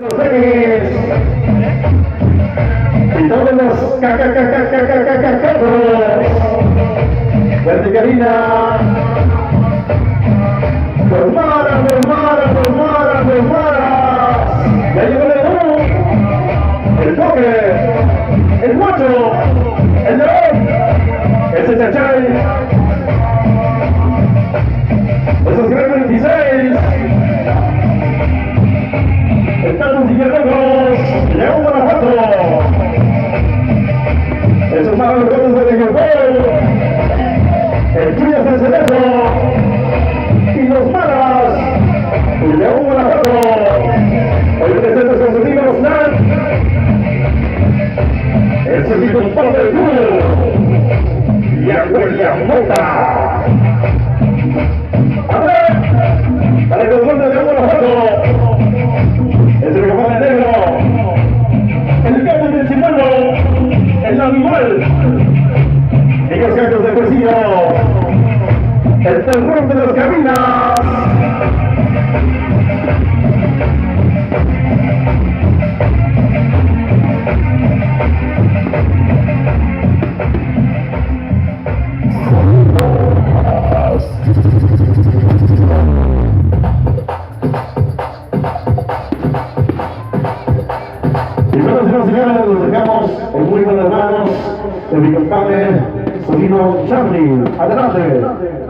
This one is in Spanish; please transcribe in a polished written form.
Y todos los Verde Karina. Formara. Ya llegó el toque, el macho, el león, ese es el Chay. Esos grandes 26. Están consiguiendo León Guanajuato. Esos malos goles de Miguel. El Chuyas del Cerezo. Y los Maras. Y León Guanajuato. Hoy presentes con su Tino Osnar. El servicio Sport del Club. Y a William Mota. A ver. Para que los goles de León Guanajuato. Es el Cajón Negro, el Campo Principal, el Animal, y los Gatos de Presidio, el terror de las cabinas. Y bueno, señores, los dejamos en muy buenas manos de mi compadre Solino Charlie. Adelante.